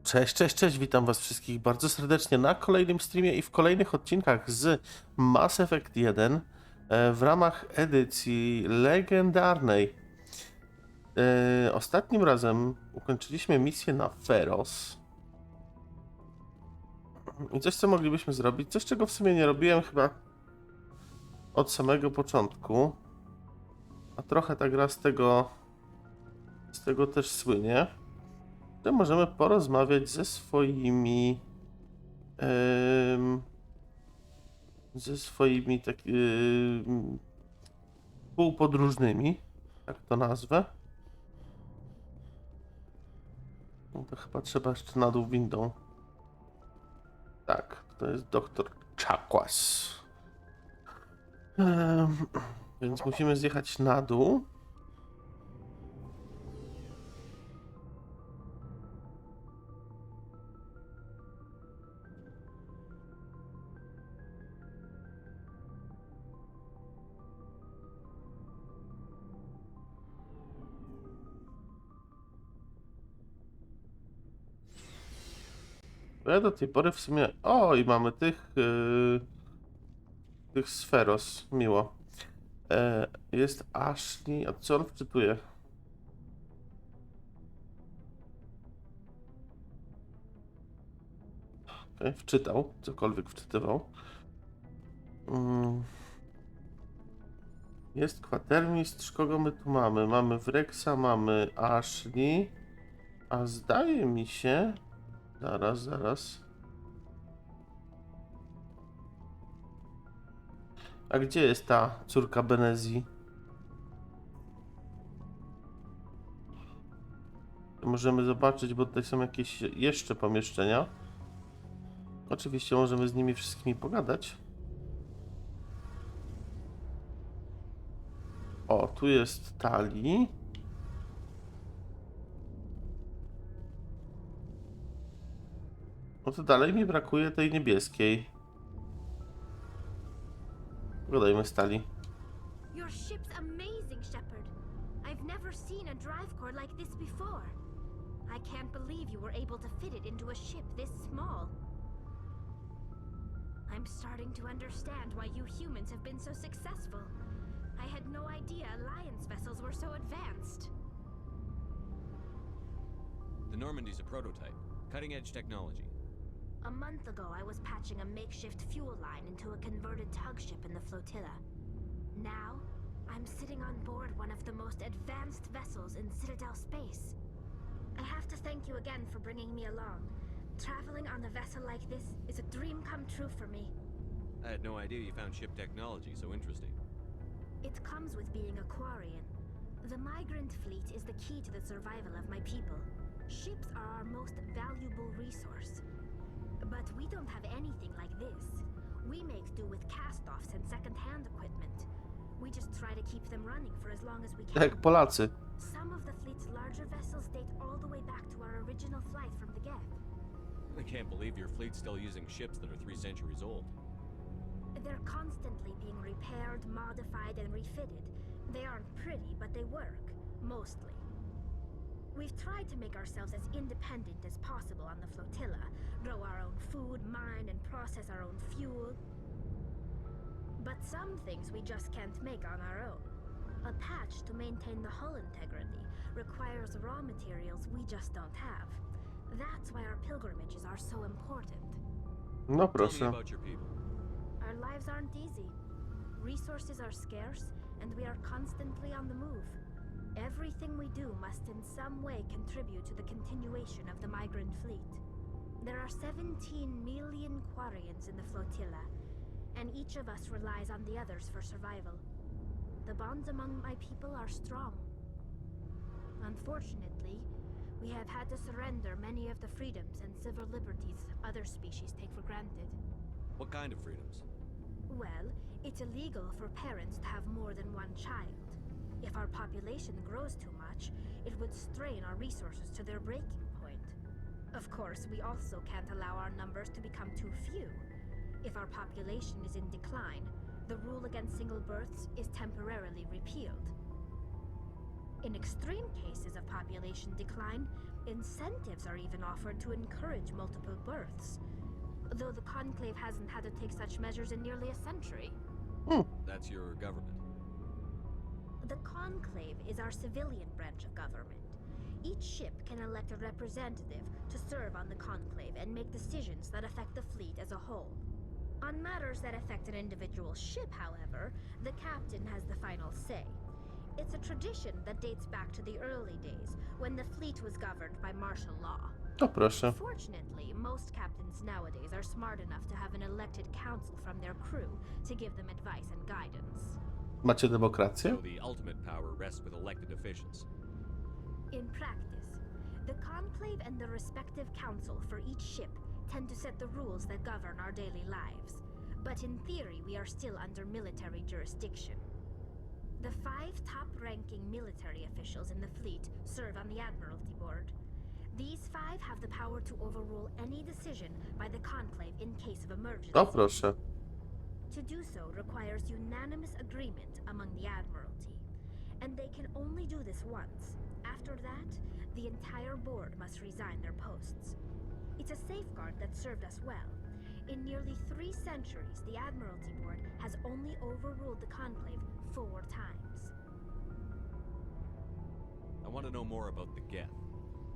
Cześć, cześć, cześć, witam was wszystkich bardzo serdecznie na kolejnym streamie i w kolejnych odcinkach z Mass Effect 1 w ramach edycji legendarnej. Ostatnim razem ukończyliśmy misję na Feros. I coś, co moglibyśmy zrobić, coś, czego w sumie nie robiłem chyba od samego początku. A trochę ta gra z tego też słynie. To możemy porozmawiać ze swoimi współpodróżnymi, tak to nazwę. No to chyba trzeba jeszcze na dół windą. Tak, to jest doktor Czakłas. Więc musimy zjechać na dół. Bo ja do tej pory w sumie... O, i mamy tych sferos. Miło. Jest Ashley. A co on wczytuje? Okay, wczytał. Cokolwiek wczytywał. Jest kwatermistrz. Kogo my tu mamy? Mamy Wrexa, mamy Ashley. A zdaje mi się... Zaraz. A gdzie jest ta córka Benezji? Możemy zobaczyć, bo tutaj są jakieś jeszcze pomieszczenia. Oczywiście możemy z nimi wszystkimi pogadać. O, tu jest Tali. No to dalej mi brakuje tej niebieskiej. Pogadajmy z Tali. Your ship's amazing, Shepard. I've never seen a drive core like this before. I can't believe you were able to fit it into a ship this small. I'm starting to understand why you humans have been so successful. I had no idea Alliance vessels were so advanced. The Normandie's a prototype. Cutting-edge technology. A month ago, I was patching a makeshift fuel line into a converted tug ship in the flotilla. Now, I'm sitting on board one of the most advanced vessels in Citadel space. I have to thank you again for bringing me along. Traveling on a vessel like this is a dream come true for me. I had no idea you found ship technology so interesting. It comes with being a Quarian. The migrant fleet is the key to the survival of my people. Ships are our most valuable resource. But we don't have anything like this. We make do with cast-offs and second-hand equipment. We just try to keep them running for as long as we can. Jak Polacy. Some of the fleet's larger vessels date all the way back to our original flight from the Geth. I can't believe your fleet's still using ships that are 3 centuries old. They're constantly being repaired, modified, and refitted. They aren't pretty, but they work. Mostly. We've tried to make ourselves as independent as possible on the flotilla, grow our own food, mine, and process our own fuel. But some things we just can't make on our own. A patch to maintain the hull integrity requires raw materials we just don't have. That's why our pilgrimages are so important. No Tell me proszę. about your people. Our lives aren't easy. Resources are scarce, and we are constantly on the move. Everything we do must in some way contribute to the continuation of the migrant fleet. There are 17 million Quarians in the flotilla, and each of us relies on the others for survival. The bonds among my people are strong. Unfortunately, we have had to surrender many of the freedoms and civil liberties other species take for granted. What kind of freedoms? Well, it's illegal for parents to have more than one child. If our population grows too much, it would strain our resources to their breaking point. Of course, we also can't allow our numbers to become too few. If our population is in decline, the rule against single births is temporarily repealed. In extreme cases of population decline, Incentives are even offered to encourage multiple births, though the Conclave hasn't had to take such measures in nearly a century. That's your government. The Conclave is our civilian branch of government. Each ship can elect a representative to serve on the Conclave and make decisions that affect the fleet as a whole. On matters that affect an individual ship, however, the captain has the final say. It's a tradition that dates back to the early days, when the fleet was governed by martial law. O proszę. Fortunately, most captains nowadays are smart enough to have an elected council from their crew to give them advice and guidance. Macie demokrację? So the ultimate power rests with elected officials. In practice, the Conclave and the respective council for each ship tend to set the rules that govern our daily lives. But in theory, we are still under military jurisdiction. The 5 top-ranking military officials in the fleet serve on the Admiralty Board. These 5 have the power to overrule any decision by the Conclave in case of emergency. O proszę. To do so requires unanimous agreement among the Admiralty, and they can only do this once. After that, the entire board must resign their posts. It's a safeguard that served us well. In nearly 3 centuries, the Admiralty Board has only overruled the Conclave 4 times. I want to know more about the Geth.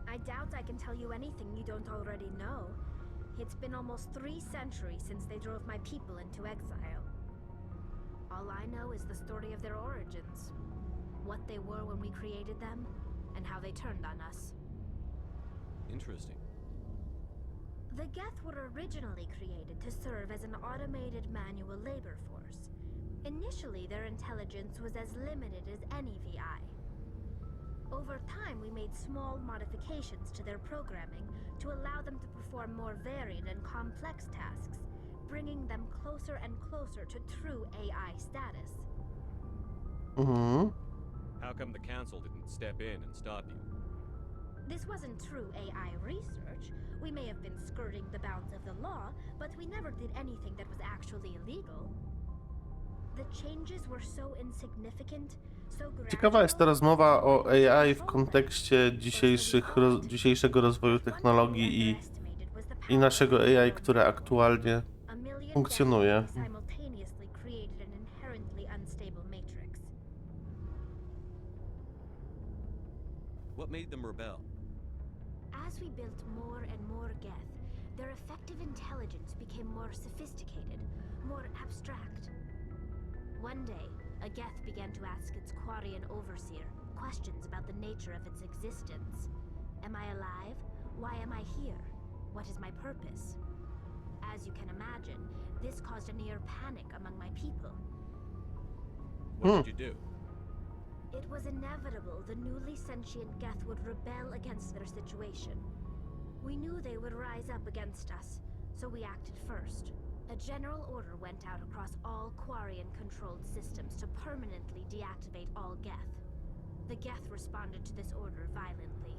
I doubt I can tell you anything you don't already know. It's been almost 3 centuries since they drove my people into exile. All I know is the story of their origins, what they were when we created them, and how they turned on us. Interesting. The Geth were originally created to serve as an automated manual labor force. Initially, their intelligence was as limited as any VI. Over time, we made small modifications to their programming to allow them to perform more varied and complex tasks, bringing them closer and closer to true AI status. How come the council didn't step in and stop you? This wasn't true AI research. We may have been skirting the bounds of the law, but we never did anything that was actually illegal. The changes were so insignificant, so Ciekawa jest ta rozmowa o AI w kontekście dzisiejszego rozwoju technologii i naszego AI, które aktualnie funkcjonuje. simultaneously created an inherently unstable matrix. What made them rebel? As we built more and more Geth, their effective intelligence became more sophisticated, more abstract. One day, a Geth began to ask its Quarian overseer questions about the nature of its existence. Am I alive? Why am I here? What is my purpose? As you can imagine, this caused a near panic among my people. What did you do? It was inevitable the newly sentient Geth would rebel against their situation. We knew they would rise up against us, so we acted first. A general order went out across all Quarian-controlled systems to permanently deactivate all Geth. The Geth responded to this order violently.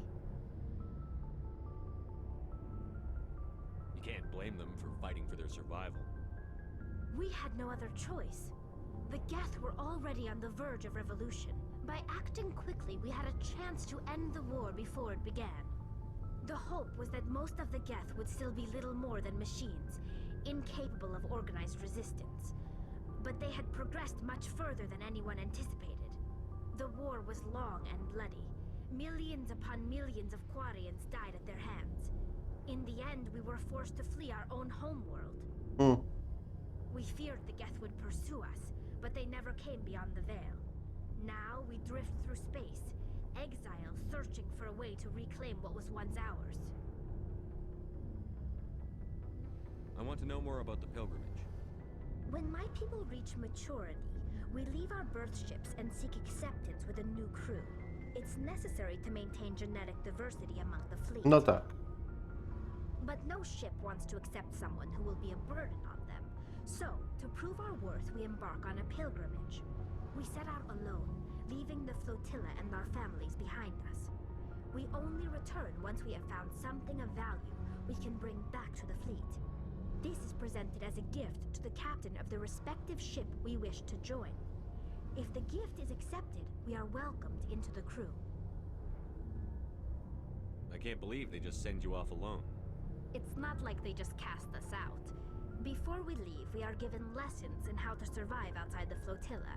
You can't blame them for fighting for their survival. We had no other choice. The Geth were already on the verge of revolution. By acting quickly, we had a chance to end the war before it began. The hope was that most of the Geth would still be little more than machines, incapable of organized resistance. But they had progressed much further than anyone anticipated. The war was long and bloody. Millions upon millions of Quarians died at their hands. In the end, we were forced to flee our own homeworld. We feared the Geth would pursue us, but they never came beyond the veil. Now we drift through space, exile, searching for a way to reclaim what was once ours. I want to know more about the pilgrimage. When my people reach maturity, we leave our birth ships and seek acceptance with a new crew. It's necessary to maintain genetic diversity among the fleet. No tak. But no ship wants to accept someone who will be a burden on them. So, to prove our worth, we embark on a pilgrimage. We set out alone, leaving the flotilla and our families behind us. We only return once we have found something of value we can bring back to the fleet. This is presented as a gift to the captain of the respective ship we wish to join. If the gift is accepted, we are welcomed into the crew. I can't believe they just send you off alone. It's not like they just cast us out. Before we leave, we are given lessons in how to survive outside the flotilla,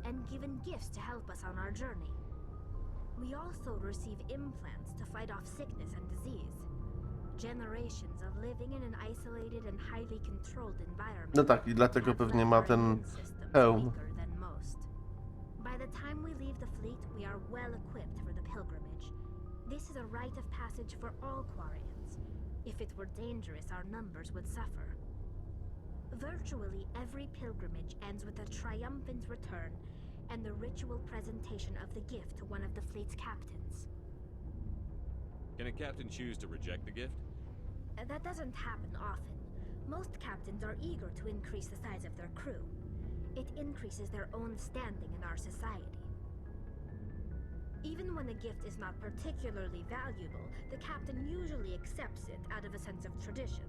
and given gifts to help us on our journey. We also receive implants to fight off sickness and disease. Generations of living in an isolated and highly controlled environment. No tak, i dlatego have pewnie left ma our ten immune systems hełm. weaker than most. By the time we leave the fleet, we are well equipped for the pilgrimage. This is a rite of passage for all Quarians. If it were dangerous, our numbers would suffer. Virtually every pilgrimage ends with a triumphant return and the ritual presentation of the gift to one of the fleet's captains. Can a captain choose to reject the gift? That doesn't happen often. Most captains are eager to increase the size of their crew. It increases their own standing in our society. Even when a gift is not particularly valuable, the captain usually accepts it out of a sense of tradition.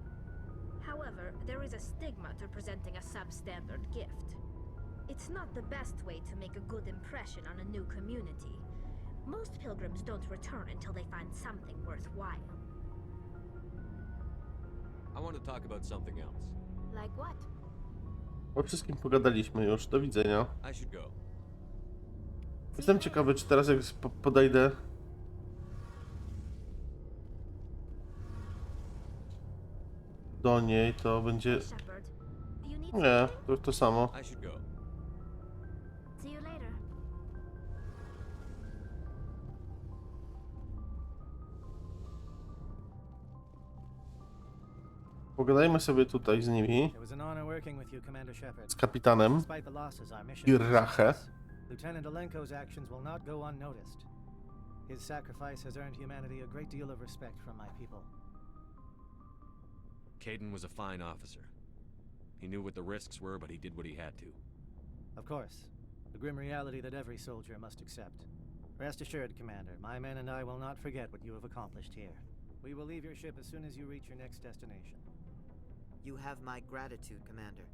However, there is a stigma to presenting a substandard gift. It's not the best way to make a good impression on a new community. Most pilgrims don't return until they find something worthwhile. I want to talk about something else. Like what? O wszystkim pogadaliśmy już, do widzenia. I should go. Jestem ciekawy, czy teraz jak podejdę... do niej, to będzie... Shepard, you need Nie, something? to samo. I should go. See you later. Pogadajmy sobie tutaj z nimi, It was an honor working with you, Commander Shepard. z kapitanem Despite the losses, our mission i was a Rachę. success. Lieutenant Alenko's actions will not go unnoticed. His sacrifice has earned humanity a great deal of respect from my people. Caden was a fine officer. He knew what the risks were, but he did what he had to. Of course, the grim reality that every soldier must accept. Rest assured, Commander, my men and I will not forget what you have accomplished here. We will leave your ship as soon as you reach your next destination. You have my gratitude, Commander.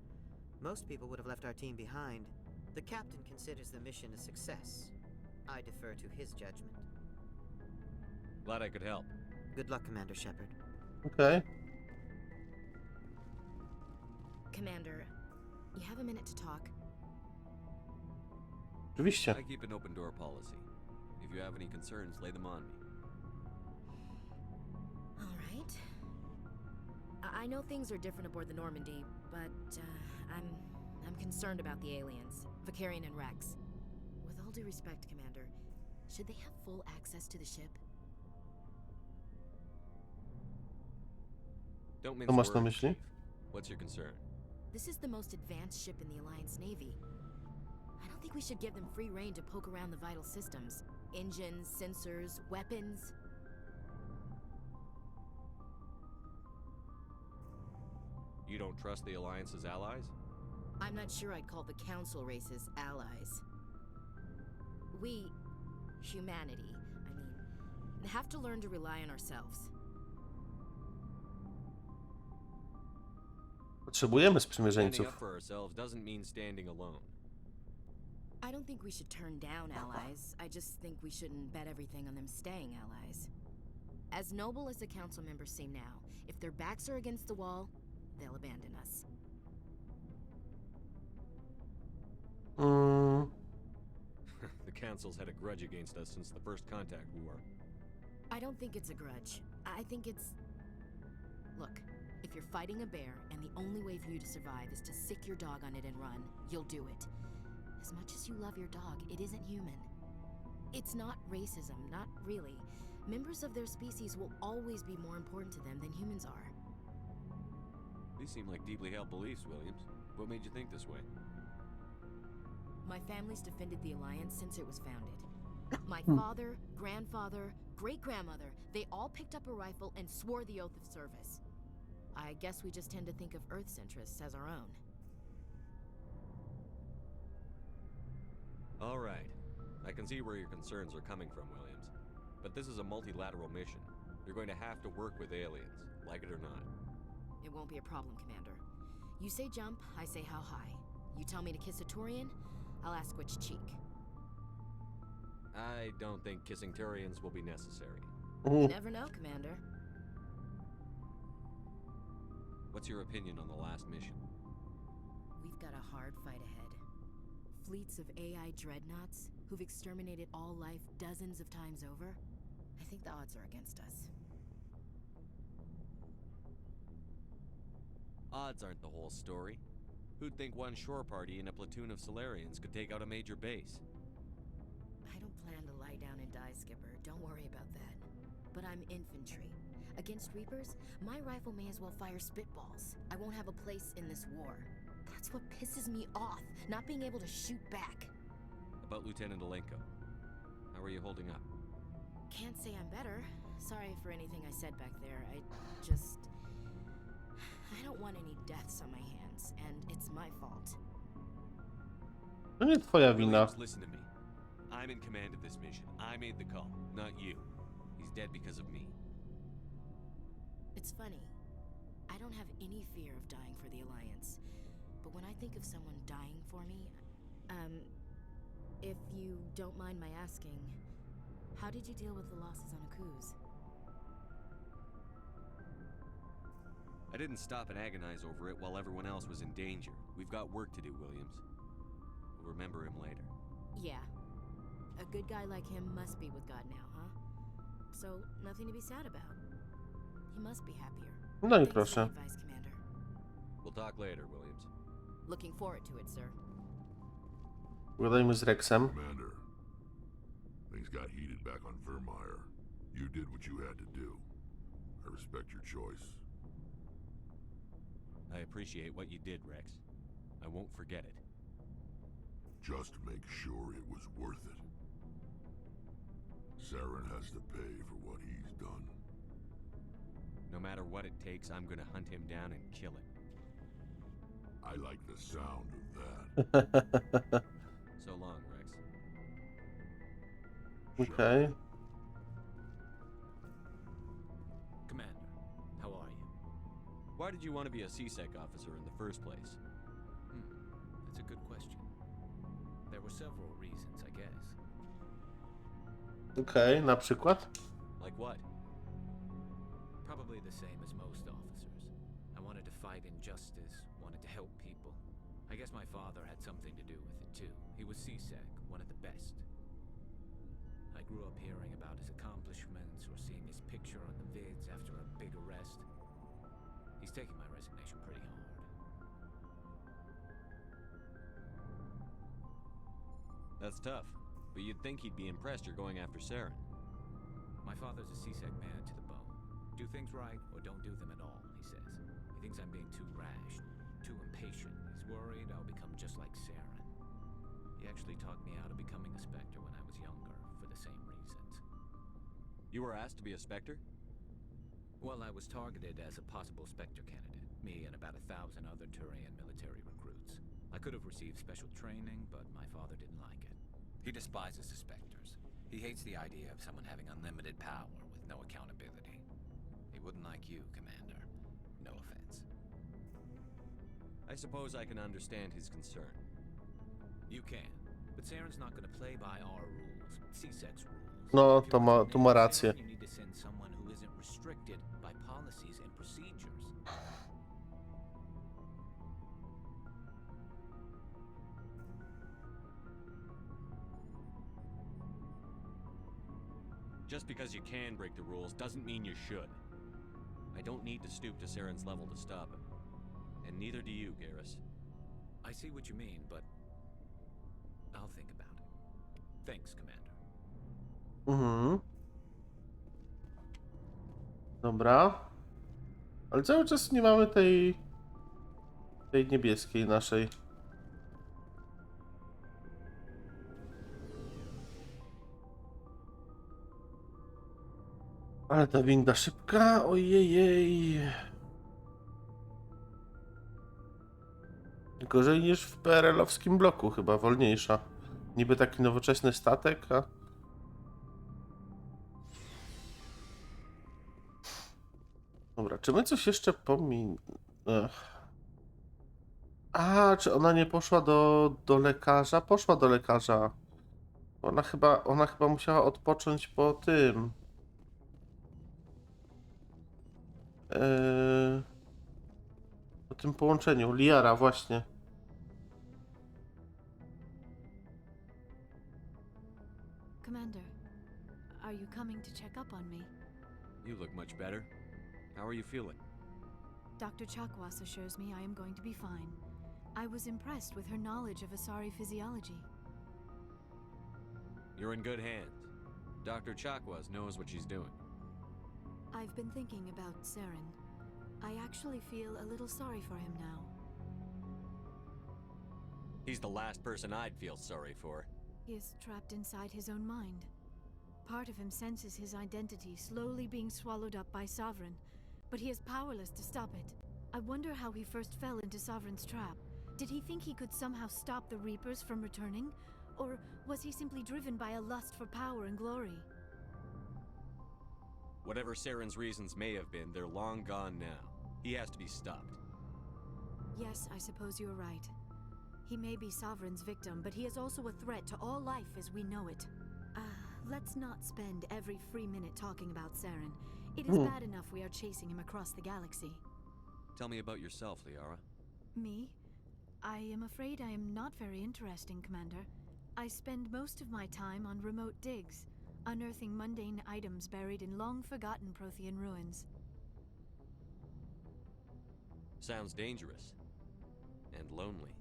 Most people would have left our team behind. The captain considers the mission a success. I defer to his judgment. Glad I could help. Good luck, Commander Shepard. Okej. Commander, you have a minute to talk? Oczywiście. I keep an open door policy. If you have any concerns, lay them on me. All right. I know things are different aboard the Normandie, but I'm concerned about the aliens, Vicarian and Rex. With all due respect, Commander, should they have full access to the ship? Don't mince Co masz na words, myśli? Chief. What's your concern? This is the most advanced ship in the Alliance Navy. I don't think we should give them free rein to poke around the vital systems. Engines, sensors, weapons. You don't trust the Alliance's allies? I'm not sure I'd call the Council races allies. We, humanity, have to learn to rely on ourselves. Potrzebujemy Standing sprzymierzeńców. up for ourselves doesn't mean standing alone. I don't think we should turn down allies. I just think we shouldn't bet everything on them staying allies. As noble as the council members seem now, if their backs are against the wall, they'll abandon us. The Council's had a grudge against us since the First Contact War. I don't think it's a grudge. I think it's... Look, if you're fighting a bear and the only way for you to survive is to sick your dog on it and run, you'll do it. As much as you love your dog, it isn't human. It's not racism, not really. Members of their species will always be more important to them than humans are. These seem like deeply held beliefs, Williams. What made you think this way? My family's defended the Alliance since it was founded. My father, grandfather, great-grandmother, they all picked up a rifle and swore the oath of service. I guess we just tend to think of Earth's interests as our own. All right. I can see where your concerns are coming from, Williams. But this is a multilateral mission. You're going to have to work with aliens, like it or not. It won't be a problem, Commander. You say jump, I say how high. You tell me to kiss a Turian, I'll ask which cheek. I don't think kissing Turians will be necessary. You never know, Commander. What's your opinion on the last mission? We've got a hard fight ahead. Fleets of AI dreadnoughts who've exterminated all life dozens of times over. I think the odds are against us. Odds aren't the whole story. Who'd think one shore party and a platoon of Solarians could take out a major base? I don't plan to lie down and die, Skipper. Don't worry about that. But I'm infantry. Against Reapers, my rifle may as well fire spitballs. I won't have a place in this war. That's what pisses me off, not being able to shoot back. About Lieutenant Alenko. How are you holding up? Can't say I'm better. Sorry for anything I said back there. I don't want any deaths on my hands, and it's my fault. To nie twoja wina. Williams, listen to me. I'm in command of this mission. I made the call, not you. He's dead because of me. It's funny. I don't have any fear of dying for the Alliance. But when I think of someone dying for me, if you don't mind my asking, how did you deal with the losses on Akuz? I didn't stop and agonize over it while everyone else was in danger. We've got work to do, Williams. We'll remember him later. Yeah. A good guy like him must be with God now, huh? So, nothing to be sad about. He must be happier. No i Thanks for the proszę. advice, Commander. We'll talk later, Williams. Looking forward to it, sir. Pogadajmy z Rexem. Commander, things got heated back on Vermeer. You did what you had to do. I respect your choice. I appreciate what you did, Rex. I won't forget it. Just make sure it was worth it. Saren has to pay for what he's done. No matter what it takes, I'm gonna hunt him down and kill him. I like the sound of that. So long, Rex. Okej. Commander, how are you? Why did you want to be a CSEC officer in the first place? That's a good question. There were several reasons, I guess. Okej, na przykład? Like what? Probably the same as most officers. I wanted to fight injustice, wanted to help people. I guess my father had something to do with it too. He was CSEC, one of the best. I grew up hearing about his accomplishments or seeing his picture on the vids after a big arrest. He's taking my resignation pretty hard. That's tough. But you'd think he'd be impressed you're going after Saren. My father's a CSEC man to the bone. Do things right or don't do them at all, he says. He thinks I'm being too rash, too impatient. He's worried I'll become just like Saren. He actually talked me out of becoming a Spectre when I was younger, for the same reasons. You were asked to be a Spectre? Well, I was targeted as a possible Spectre candidate. Me and about 1,000 other Turian military recruits. I could have received special training, but my father didn't like it. He despises the Spectres. He hates the idea of someone having unlimited power with no accountability. He wouldn't like you, Commander. No offense. I suppose I can understand his concern. You can, but Saren's not going to play by our rules, CSEC's rules. No, If you to want to ma nail rację. Saren, you need to send someone who isn't restricted by policies and procedures. Just because you can break the rules doesn't mean you should. I don't need to stoop to Saren's level to stop him. And neither do you, Garrus. I see what you mean, but I'll think about it. Thanks, Commander. Dobra. Ale cały czas nie mamy tej niebieskiej naszej. Ale ta winda szybka, ojej. Gorzej niż w PRL-owskim bloku, chyba wolniejsza. Niby taki nowoczesny statek, a... Dobra, czy my coś jeszcze A, czy ona nie poszła do lekarza? Poszła do lekarza. Ona chyba musiała odpocząć po tym. o tym połączeniu. Liara, właśnie. Commander, are you coming to check up on me? You look much better. How are you feeling? Dr. Chakwas assures me I am going to be fine. I was impressed with her knowledge of Asari physiology. You're in good hands. Dr. Chakwas knows what she's doing. I've been thinking about Saren. I actually feel a little sorry for him now. He's the last person I'd feel sorry for. He is trapped inside his own mind. Part of him senses his identity slowly being swallowed up by Sovereign, but he is powerless to stop it. I wonder how he first fell into Sovereign's trap. Did he think he could somehow stop the Reapers from returning? Or was he simply driven by a lust for power and glory? Whatever Saren's reasons may have been, they're long gone now. He has to be stopped. Yes, I suppose you're right. He may be Sovereign's victim, but he is also a threat to all life as we know it. Let's not spend every free minute talking about Saren. It is bad enough we are chasing him across the galaxy. Tell me about yourself, Liara. Me? I am afraid I am not very interesting, Commander. I spend most of my time on remote digs, unearthing mundane items buried in long-forgotten Prothean ruins. Sounds dangerous. And lonely.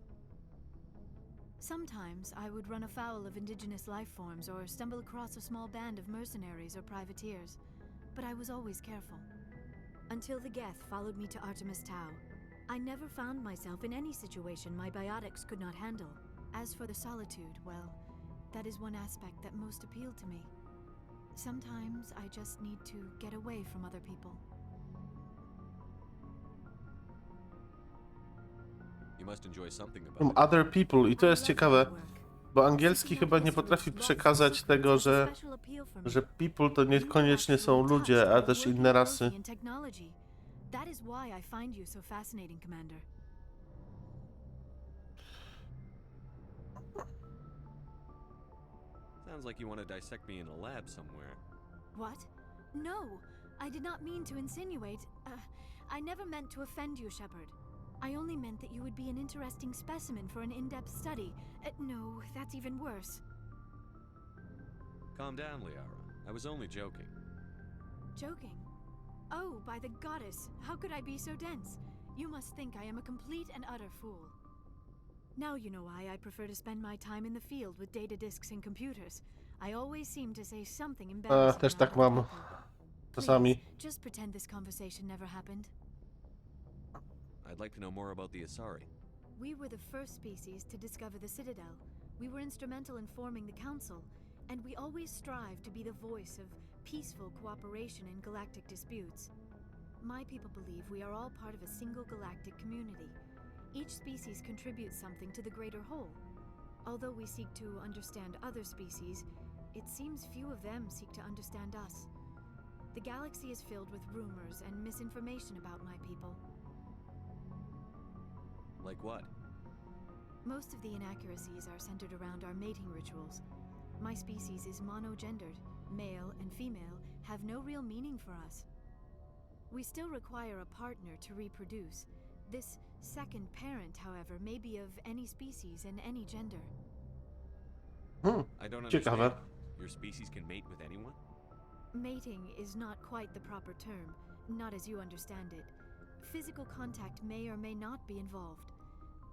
Sometimes I would run afoul of indigenous life forms or stumble across a small band of mercenaries or privateers, but I was always careful. Until the Geth followed me to Artemis Tau, I never found myself in any situation my biotics could not handle. As for the solitude, well, that is one aspect that most appealed to me. Sometimes I just need to get away from other people. You must enjoy something about From it. other people. I to jest ciekawe, bo angielski chyba nie potrafi przekazać tego, że people to niekoniecznie są ludzie, a też inne rasy. That is why I find you so fascinating, Commander. Sounds like you want to dissect me in a lab somewhere. What? No, I did not mean to insinuate. I never meant to offend you, Shepard. I only meant that you would be an interesting specimen for an in-depth study. No, that's even worse. Calm down, Liara. I was only joking. Joking? Oh, by the goddess, how could I be so dense? You must think I am a complete and utter fool. Now you know why I prefer to spend my time in the field with data disks and computers. I always seem to say something embarrassing. Też tak mam. Czasami. Please, just pretend this conversation never happened. I'd like to know more about the Asari. We were the first species to discover the Citadel. We were instrumental in forming the Council, and we always strive to be the voice of peaceful cooperation in galactic disputes. My people believe we are all part of a single galactic community. Each species contributes something to the greater whole. Although we seek to understand other species, it seems few of them seek to understand us. The galaxy is filled with rumors and misinformation about my people. Like what? Most of the inaccuracies are centered around our mating rituals. My species is monogendered. Male and female have no real meaning for us. We still require a partner to reproduce. This second parent, however, may be of any species and any gender. I don't Ciekawe. understand. Your species can mate with anyone? Mating is not quite the proper term, not as you understand it. Physical contact may or may not be involved,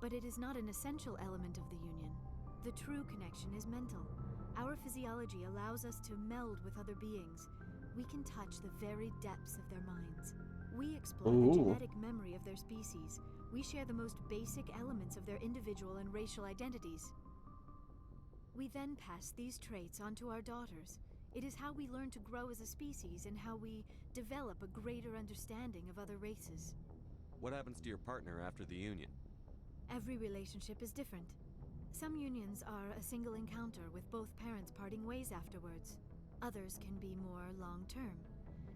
but it is not an essential element of the union. The true connection is mental. Our physiology allows us to meld with other beings. We can touch the very depths of their minds. We explore the genetic memory of their species. We share the most basic elements of their individual and racial identities. We then pass these traits on to our daughters. It is how we learn to grow as a species and how we develop a greater understanding of other races. What happens to your partner after the union? Every relationship is different. Some unions are a single encounter with both parents parting ways afterwards. Others can be more long-term.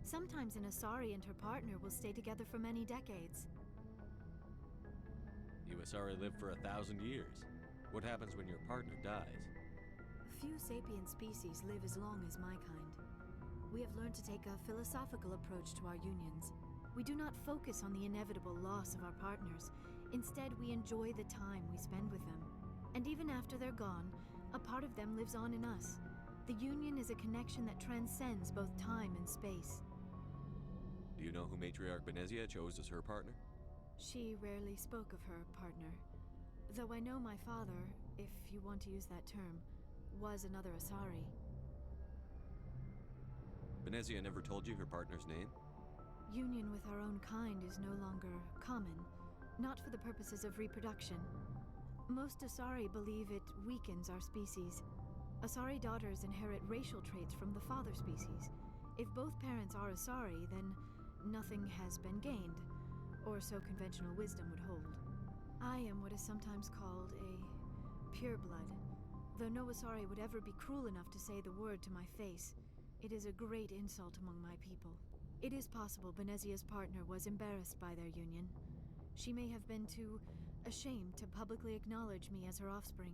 Sometimes an Asari and her partner will stay together for many decades. You Asari live for 1,000 years. What happens when your partner dies? Few sapient species live as long as my kind. We have learned to take a philosophical approach to our unions. We do not focus on the inevitable loss of our partners. Instead, we enjoy the time we spend with them. And even after they're gone, a part of them lives on in us. The union is a connection that transcends both time and space. Do you know who Matriarch Benezia chose as her partner? She rarely spoke of her partner. Though I know my father, if you want to use that term, was another Asari. Benezia never told you her partner's name? Union with our own kind is no longer common, not for the purposes of reproduction. Most Asari believe it weakens our species. Asari daughters inherit racial traits from the father species. If both parents are Asari, then nothing has been gained, or so conventional wisdom would hold. I am what is sometimes called a pureblood. Though no Asari would ever be cruel enough to say the word to my face, it is a great insult among my people. It is possible Benezia's partner was embarrassed by their union. She may have been too ashamed to publicly acknowledge me as her offspring.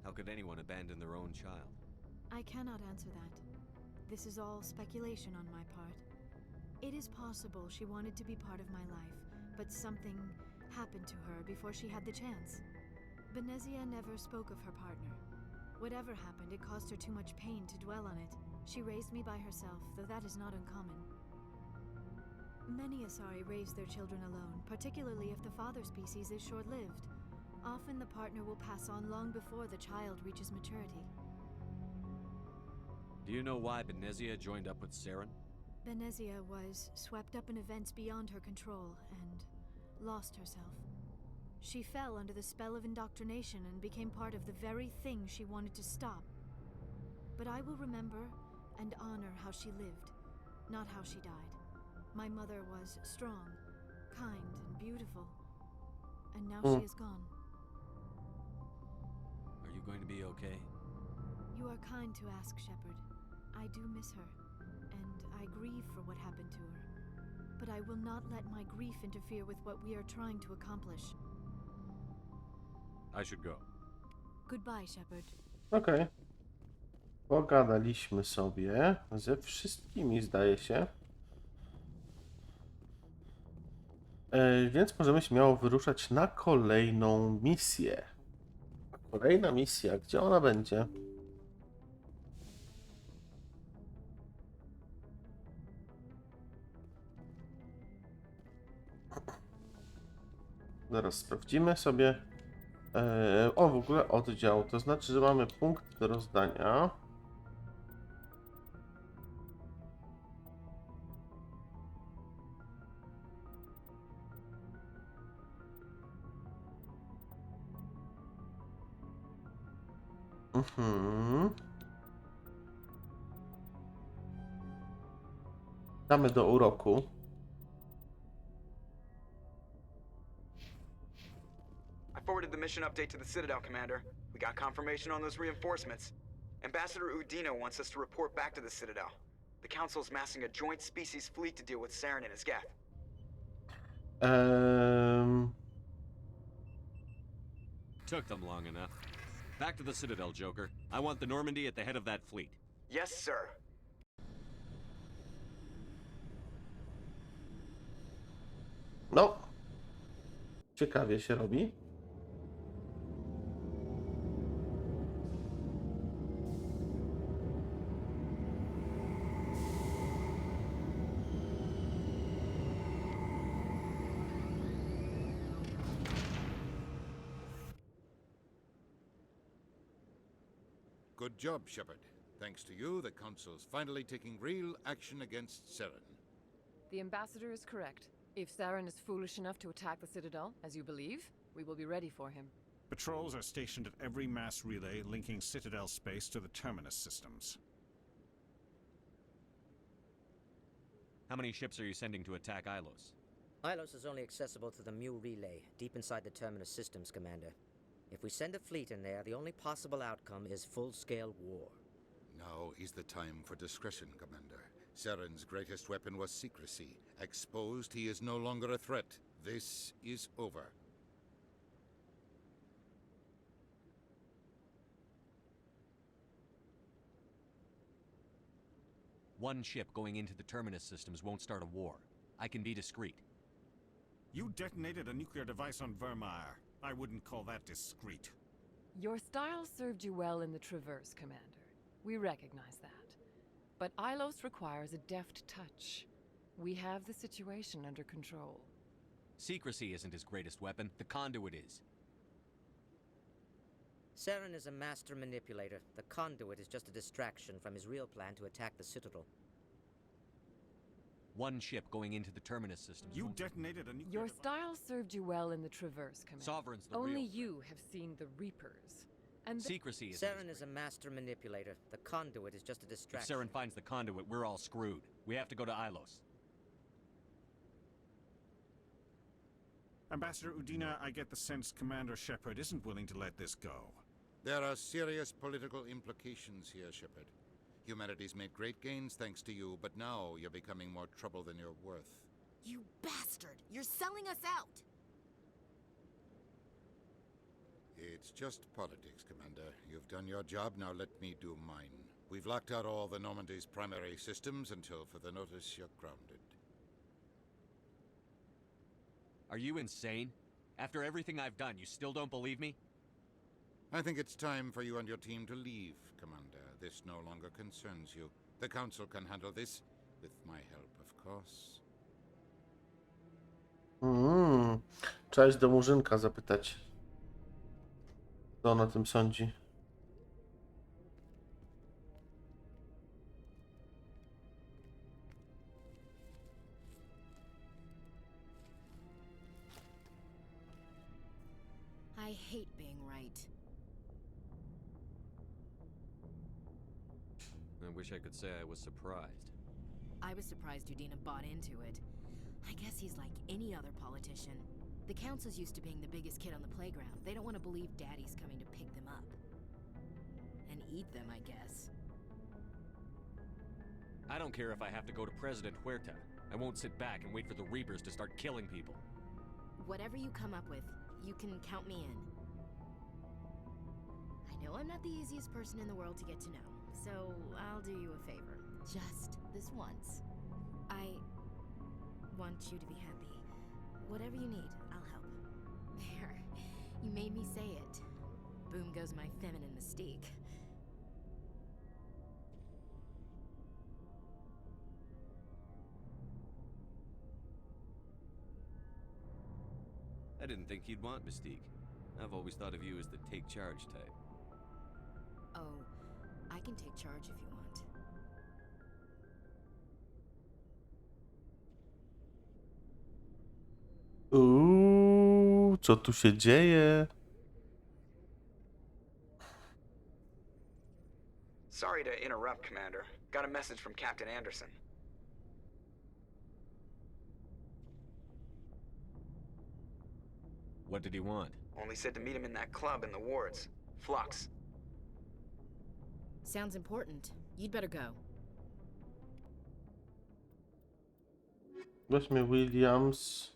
How could anyone abandon their own child? I cannot answer that. This is all speculation on my part. It is possible she wanted to be part of my life, but something happened to her before she had the chance. Benezia never spoke of her partner. Whatever happened, it caused her too much pain to dwell on it. She raised me by herself, though that is not uncommon. Many Asari raise their children alone, particularly if the father species is short-lived. Often the partner will pass on long before the child reaches maturity. Do you know why Benezia joined up with Saren? Benezia was swept up in events beyond her control and lost herself. She fell under the spell of indoctrination and became part of the very thing she wanted to stop. But I will remember and honor how she lived, not how she died. My mother was strong, kind, and beautiful, and now she is gone. Are you going to be okay? You are kind to ask, Shepard. I do miss her, and I grieve for what happened to her. But I will not let my grief interfere with what we are trying to accomplish. I should go. Goodbye, Shepard. Okej. Pogadaliśmy sobie ze wszystkimi, zdaje się. Więc możemy śmiało wyruszać na kolejną misję. A kolejna misja, gdzie ona będzie? Zaraz sprawdzimy sobie. O, w ogóle oddział, to znaczy, że mamy punkt do rozdania. Damy do uroku. I forwarded the mission update to the Citadel, Commander. We got confirmation on those reinforcements. Ambassador Udino wants us to report back to the Citadel. The Council's massing a joint species fleet to deal with Saren and his geth. Took them long enough. Back to the Citadel, Joker. I want the Normandie at the head of that fleet. Yes, sir. No. Ciekawie się robi. Good job, Shepard. Thanks to you, the Council's finally taking real action against Saren. The Ambassador is correct. If Saren is foolish enough to attack the Citadel, as you believe, we will be ready for him. Patrols are stationed at every mass relay linking Citadel space to the Terminus systems. How many ships are you sending to attack Ilos? Ilos is only accessible to the Mu relay, deep inside the Terminus systems, Commander. If we send a fleet in there, the only possible outcome is full-scale war. Now is the time for discretion, Commander. Saren's greatest weapon was secrecy. Exposed, he is no longer a threat. This is over. One ship going into the terminus systems won't start a war. I can be discreet. You detonated a nuclear device on Vermeer. I wouldn't call that discreet. Your style served you well in the Traverse, Commander. We recognize that. But Ilos requires a deft touch. We have the situation under control. Secrecy isn't his greatest weapon. The conduit is. Saren is a master manipulator. The conduit is just a distraction from his real plan to attack the Citadel. One ship going into the terminus systems. You detonated a nuclear Your style served you well in the Traverse, Commander. Sovereign's the Only real you have seen the Reapers. And Secrecy is. Saren is a master manipulator. The conduit is just a If distraction. Saren finds the conduit, we're all screwed. We have to go to Ilos. Ambassador Udina, I get the sense Commander Shepard isn't willing to let this go. There are serious political implications here, Shepard. Humanity's made great gains thanks to you, but now you're becoming more trouble than you're worth. You bastard! You're selling us out! It's just politics, Commander. You've done your job, now let me do mine. We've locked out all the Normandy's primary systems until further notice you're grounded. Are you insane? After everything I've done, you still don't believe me? I think it's time for you and your team to leave, Commander. This no longer concerns you. The Council can handle this, with my help, of course. Trzeba iść do Murzynka zapytać, co on o tym sądzi. I hate being right. I wish I could say I was surprised. I was surprised Udina bought into it. I guess he's like any other politician. The Council's used to being the biggest kid on the playground. They don't want to believe Daddy's coming to pick them up. And eat them, I guess. I don't care if I have to go to President Huerta. I won't sit back and wait for the Reapers to start killing people. Whatever you come up with, you can count me in. I know I'm not the easiest person in the world to get to know, so I'll do you a favor. Just this once. I want you to be happy. Whatever you need, I'll help. There. You made me say it. Boom goes my feminine mystique. I didn't think you'd want Mystique. I've always thought of you as the take-charge type. Oh, I can take charge if you want. Co tu się dzieje? Sorry to interrupt, Commander. Got a message from Captain Anderson. What did he want? Only said to meet him in that club in the wards. Flux. Sounds important. You'd better go. Weźmy Williams.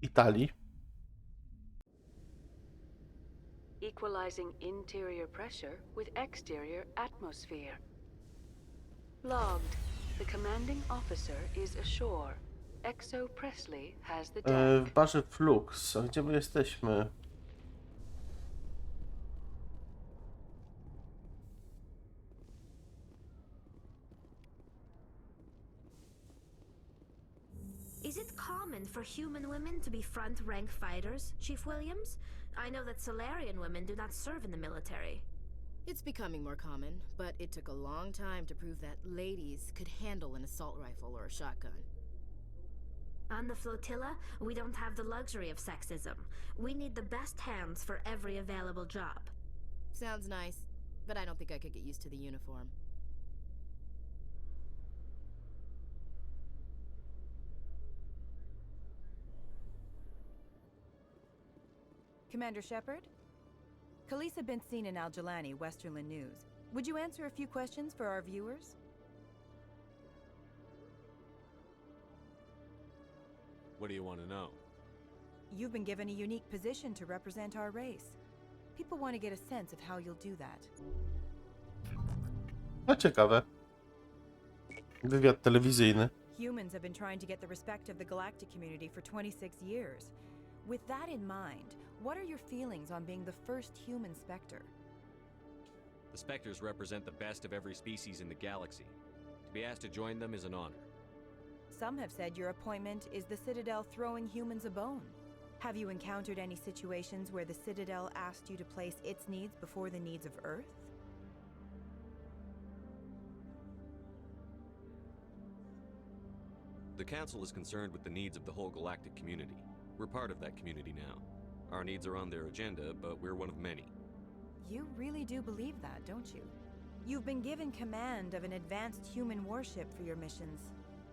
Italii. Equalizing interior pressure with exterior atmosphere. Logged. The commanding officer is ashore. Exo Presley has the deck. W barze Flux. A gdzie my jesteśmy? Is it common for human women to be front-rank fighters, Chief Williams? I know that Solarian women do not serve in the military. It's becoming more common, but it took a long time to prove that ladies could handle an assault rifle or a shotgun. On the flotilla, we don't have the luxury of sexism. We need the best hands for every available job. Sounds nice, but I don't think I could get used to the uniform. Commander Shepard? Khalees had been seen in Al-Jalani, Westerland News. Would you answer a few questions for our viewers? What do you want to know? You've been given a unique position to represent our race. People want to get a sense of how you'll do that. No ciekawe. Wywiad telewizyjny. Humans have been trying to get the respect of the galactic community for 26 years. With that in mind, what are your feelings on being the first human Spectre? The Spectres represent the best of every species in the galaxy. To be asked to join them is an honor. Some have said your appointment is the Citadel throwing humans a bone. Have you encountered any situations where the Citadel asked you to place its needs before the needs of Earth? The Council is concerned with the needs of the whole galactic community. We're part of that community now. Our needs are on their agenda, but we're one of many. You really do believe that, don't you? You've been given command of an advanced human warship for your missions.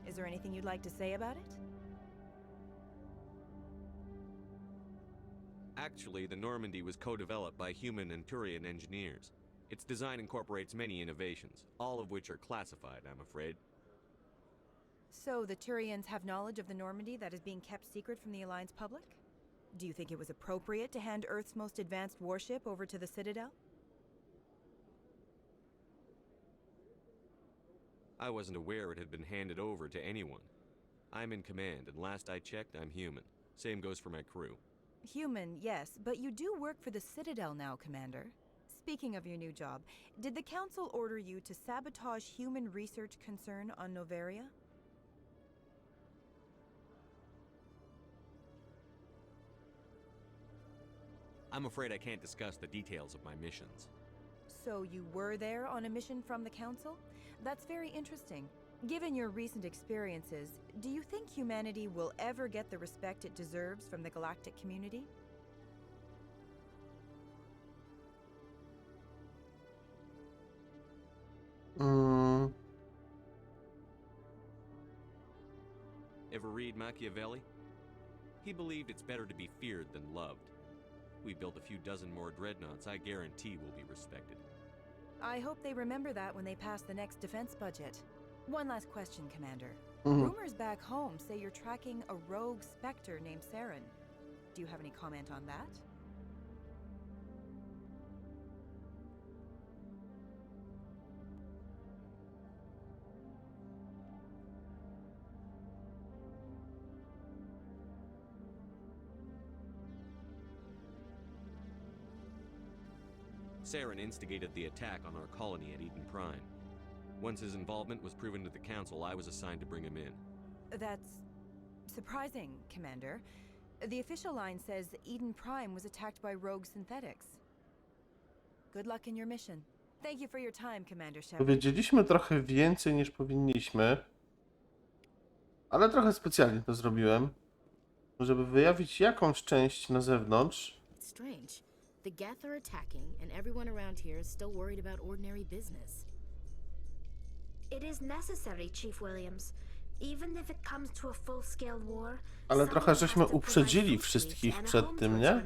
Is there anything you'd like to say about it? Actually, the Normandie was co-developed by human and Turian engineers. Its design incorporates many innovations, all of which are classified, I'm afraid. So the Turians have knowledge of the Normandie that is being kept secret from the Alliance public? Do you think it was appropriate to hand Earth's most advanced warship over to the Citadel? I wasn't aware it had been handed over to anyone. I'm in command, and last I checked, I'm human. Same goes for my crew. Human, yes, but you do work for the Citadel now, Commander. Speaking of your new job, did the Council order you to sabotage human research concern on Noveria? I'm afraid I can't discuss the details of my missions. So you were there on a mission from the Council? That's very interesting. Given your recent experiences, do you think humanity will ever get the respect it deserves from the galactic community? Ever read Machiavelli? He believed it's better to be feared than loved. We build a few dozen more dreadnoughts, I guarantee will be respected. I hope they remember that when they pass the next defense budget. One last question, Commander. Mhm. Rumors back home say you're tracking a rogue Spectre named Saren. Do you have any comment on that? Saren instigated the attack on our colony at Eden Prime. Once his involvement was proven to the Council, I was assigned to bring him in. That's surprising, Commander. The official line says Eden Prime was attacked by rogue synthetics. Good luck in your mission. Thank you for your time, Commander Shepard. Powiedzieliśmy trochę więcej niż powinniśmy, ale trochę specjalnie to zrobiłem, żeby wyjawić jakąś część na zewnątrz. It's strange. The Geth are attacking, and everyone around here is still worried about ordinary business. It is necessary, Chief Williams. Even if it comes to a full-scale war, Ale trochę żeśmy uprzedzili wszystkich przed tym, nie?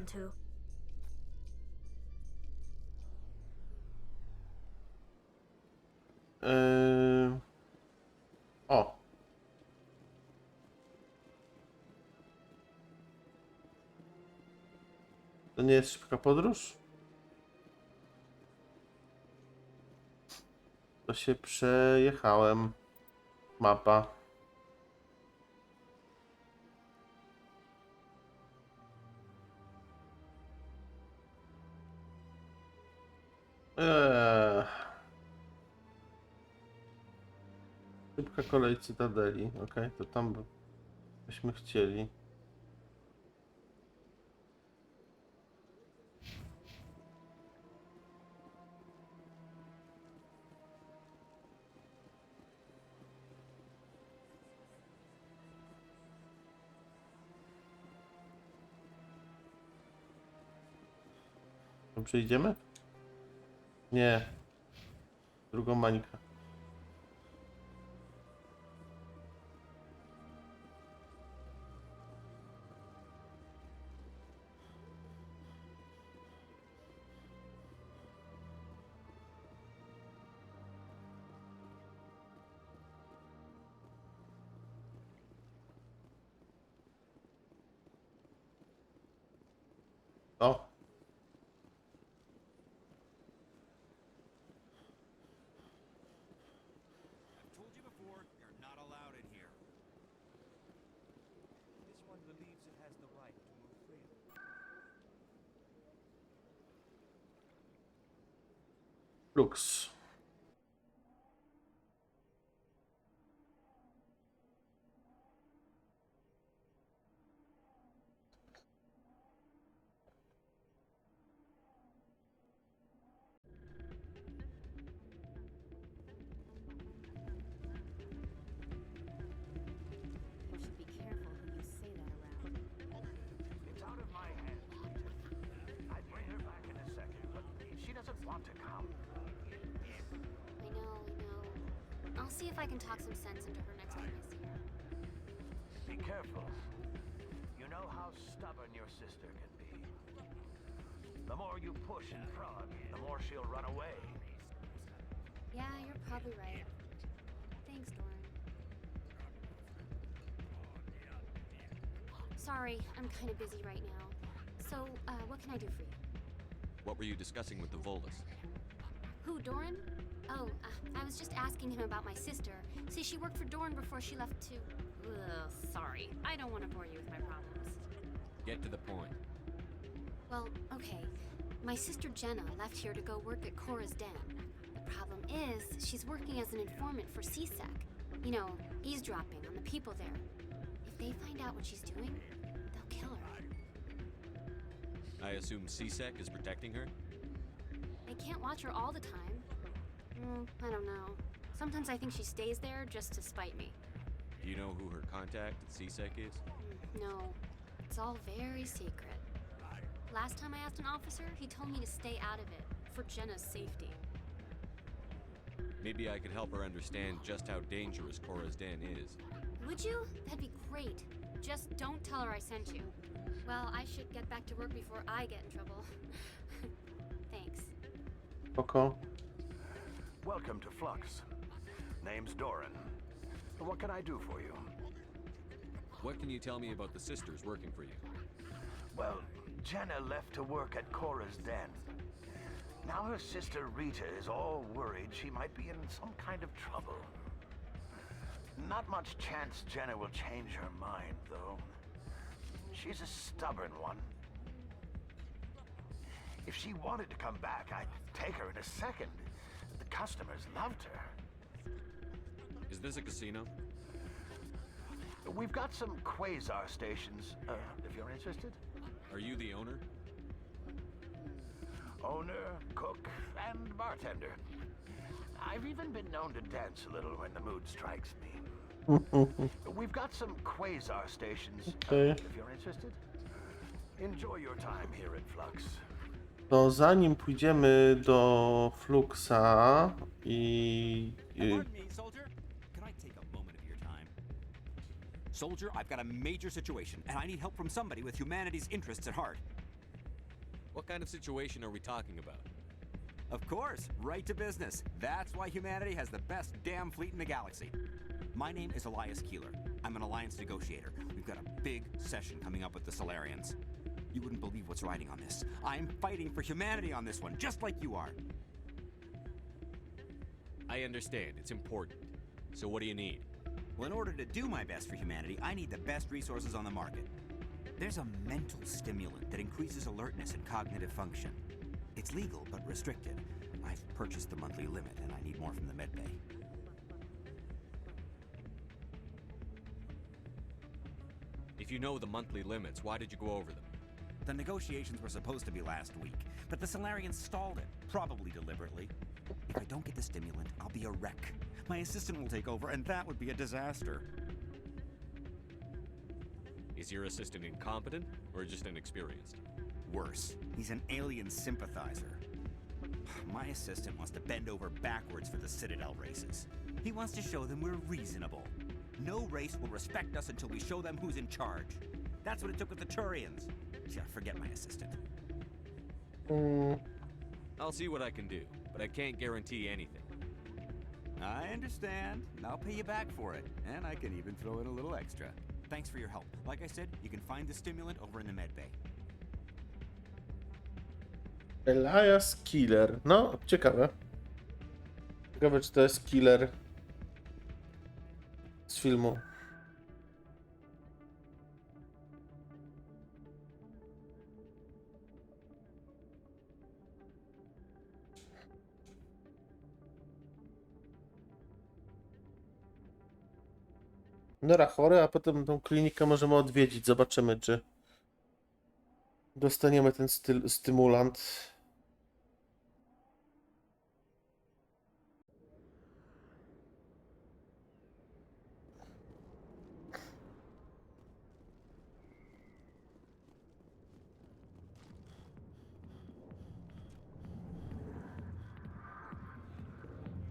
O. To nie jest szybka podróż? To się przejechałem. Mapa. Szybka kolej Cytadeli. Ok, to tam byśmy chcieli. Dobrze idziemy? Nie. Drugą mańkę. Flux. It's out of my hands, Peter. I'd bring her back in a second, but she doesn't want to come. I know. I'll see if I can talk some sense into her next time I see her. Be careful. You know how stubborn your sister can be. The more you push and prod, the more she'll run away. Yeah, you're probably right. Thanks, Doran. Sorry, I'm kind of busy right now. So, what can I do for you? What were you discussing with the Volus? Who, Doran? Oh, I was just asking him about my sister. See, she worked for Doran before she left to... Ugh, sorry. I don't want to bore you with my problems. Get to the point. Well, okay. My sister Jenna left here to go work at Cora's Den. The problem is, she's working as an informant for CSEC. You know, eavesdropping on the people there. If they find out what she's doing, they'll kill her. I assume CSEC is protecting her? They can't watch her all the time. I don't know. Sometimes I think she stays there just to spite me. Do you know who her contact at CSEC is? No, it's all very secret. Last time I asked an officer, he told me to stay out of it, for Jenna's safety. Maybe I could help her understand just how dangerous Cora's Den is. Would you? That'd be great. Just don't tell her I sent you. Well, I should get back to work before I get in trouble. Thanks. Spoko. Welcome to Flux. Name's Doran. What can I do for you? What can you tell me about the sisters working for you? Well, Jenna left to work at Cora's Den. Now her sister Rita is all worried she might be in some kind of trouble. Not much chance Jenna will change her mind, though. She's a stubborn one. If she wanted to come back, I'd take her in a second. The customers loved her. Is this a casino? We've got some quasar stations, if you're interested. Are you the owner? Owner, cook, and bartender. I've even been known to dance a little when the mood strikes me. We've got some quasar stations, Okay. if you're interested. Enjoy your time here at Flux. To zanim pójdziemy do Fluxa Pardon me, soldier. Can I take a moment of your time? Soldier, I've got a major situation, and I need help from somebody with humanity's interests at heart. What kind of situation are we talking about? Of course, right to business. That's why humanity has the best damn fleet in the galaxy. My name is Elias Keeler. I'm an alliance negotiator. We've got a big session coming up with the Solarians. You wouldn't believe what's riding on this. I'm fighting for humanity on this one, just like you are. I understand. It's important. So what do you need? Well, in order to do my best for humanity, I need the best resources on the market. There's a mental stimulant that increases alertness and cognitive function. It's legal, but restricted. I've purchased the monthly limit, and I need more from the medbay. If you know the monthly limits, why did you go over them? The negotiations were supposed to be last week, but the Solarians stalled it, probably deliberately. If I don't get the stimulant, I'll be a wreck. My assistant will take over, and that would be a disaster. Is your assistant incompetent, or just inexperienced? Worse, he's an alien sympathizer. My assistant wants to bend over backwards for the Citadel races. He wants to show them we're reasonable. No race will respect us until we show them who's in charge. That's what it took with the Turians. Yeah, forget my assistant. I'll see what I can do, but I can't guarantee anything. I understand. I'll pay you back for it, and I can even throw in a little extra. Thanks for your help. Like I said, you can find the stimulant over in the medbay. Elias Killer. No, ciekawe. Ciekawe, czy to jest killer z filmu. Nora chory, a potem tą klinikę możemy odwiedzić. Zobaczymy, czy dostaniemy ten stymulant.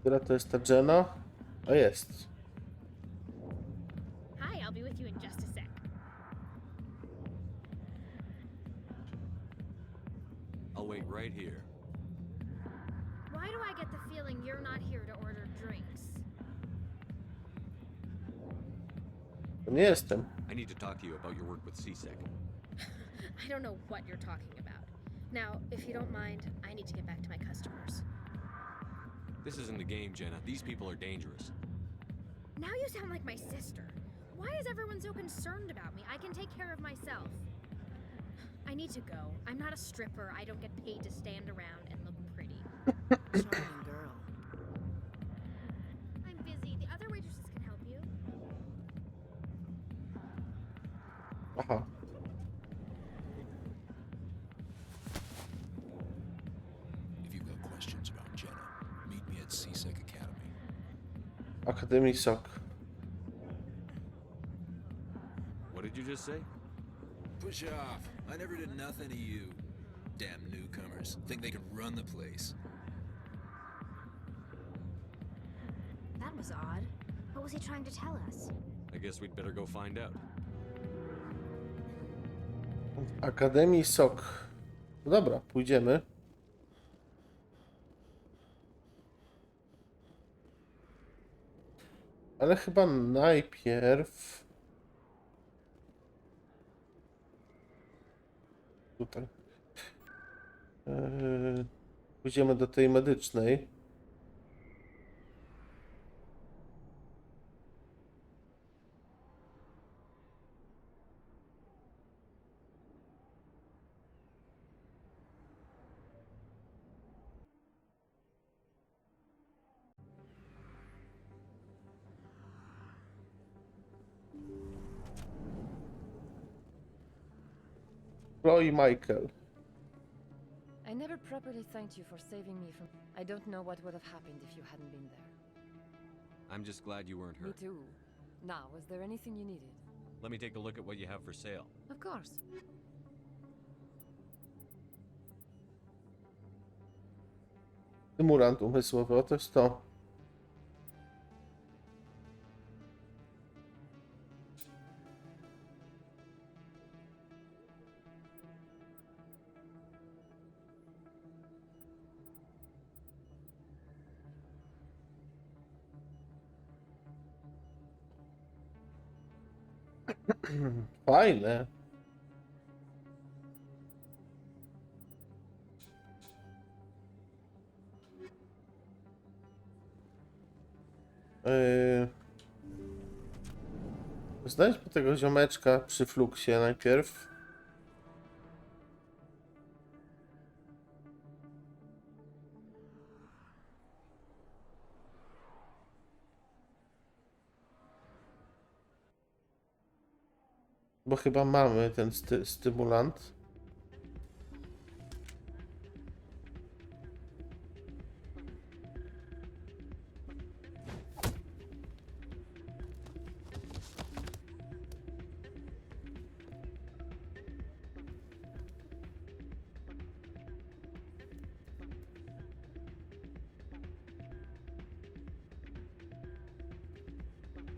Która to jest ta Jenna? A jest. Hi, I'll be with you in just a sec. I'll wait right here. Why do I get the feeling you're not here to order drinks? To nie jestem. I need to talk to you about your work with CSEC. I don't know what you're talking about. Now, if you don't mind, I need to get back to my customers. This isn't a game, Jenna. These people are dangerous. Now you sound like my sister. Why is everyone so concerned about me? I can take care of myself. I need to go. I'm not a stripper. I don't get paid to stand around and look pretty. Charming girl. I'm busy. The other waitresses can help you. Aha. If you've got questions about Jenna, meet me at CSEC Academy. Akademii SOK. What did you just say? Push off. I never did nothing to you. Damn newcomers. Think they can run the place. That was odd. What was he trying to tell us? I guess we'd better go find out. Akademii SOK. No dobra, pójdziemy. Ale chyba najpierw... Tutaj. Pójdziemy do tej medycznej. Chloe Michael. I never properly thanked you for saving me from... I don't know what would have happened if you hadn't been there. I'm just glad you weren't Me hurt. too. Now, was there anything you needed? Let me take a look at what you have for sale. Of course. Stymulant umysłowy, oto jest to. Fajne. Znajdźmy tego ziomeczka przy fluksie najpierw. Bo chyba mamy ten stymulant.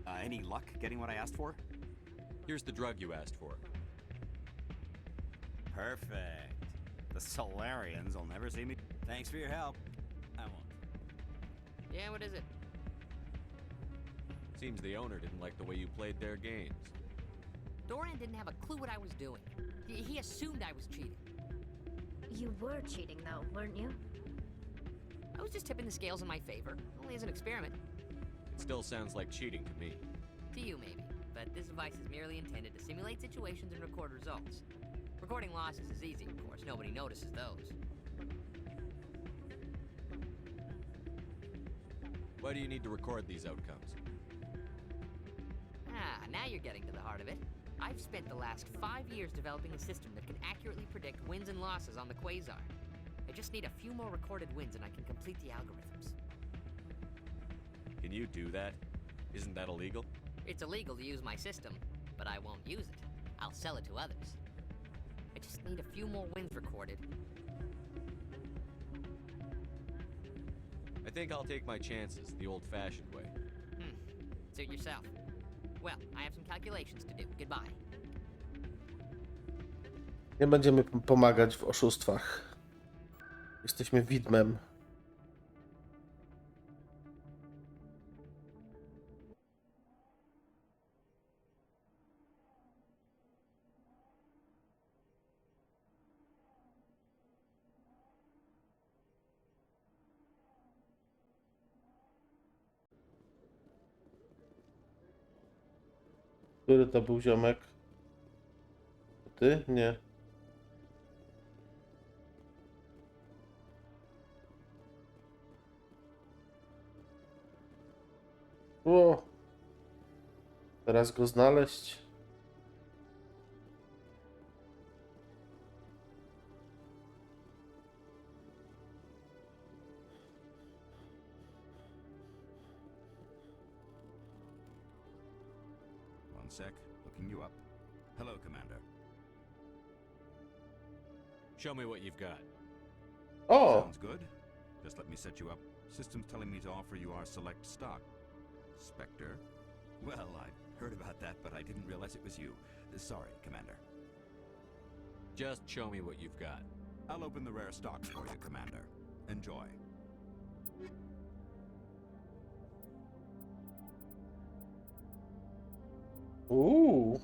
Any luck getting what I asked for? Here's the drug you asked for. Perfect. The Solarians will never see me. Thanks for your help. I won't. Yeah, what is it? Seems the owner didn't like the way you played their games. Dorian didn't have a clue what I was doing. He assumed I was cheating. You were cheating, though, weren't you? I was just tipping the scales in my favor, only as an experiment. It still sounds like cheating to me. To you, maybe. But this device is merely intended to simulate situations and record results. Recording losses is easy, of course. Nobody notices those. Why do you need to record these outcomes? Now you're getting to the heart of it. I've spent the last 5 years developing a system that can accurately predict wins and losses on the quasar. I just need a few more recorded wins and I can complete the algorithms. Can you do that? Isn't that illegal? It's illegal to use my system, but I won't use it. I'll sell it to others. I just need a few more wins recorded. I think I'll take my chances the old-fashioned way. Suit yourself. Well, I have some calculations to do. Goodbye. Nie będziemy pomagać w oszustwach. Jesteśmy widmem. Który to był ziomek? Ty? Nie. O! Teraz go znaleźć. One sec, looking you up. Hello, Commander. Show me what you've got. Oh! Sounds good. Just let me set you up. System's telling me to offer you our select stock. Spectre? Well, I heard about that, but I didn't realize it was you. Sorry, Commander. Just show me what you've got. I'll open the rare stock for you, Commander. Enjoy. Ooh.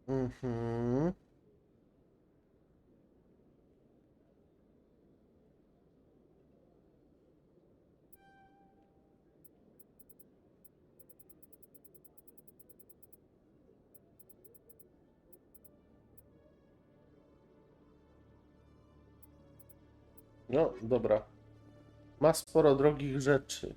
Mhm. No, dobra. Ma sporo drogich rzeczy.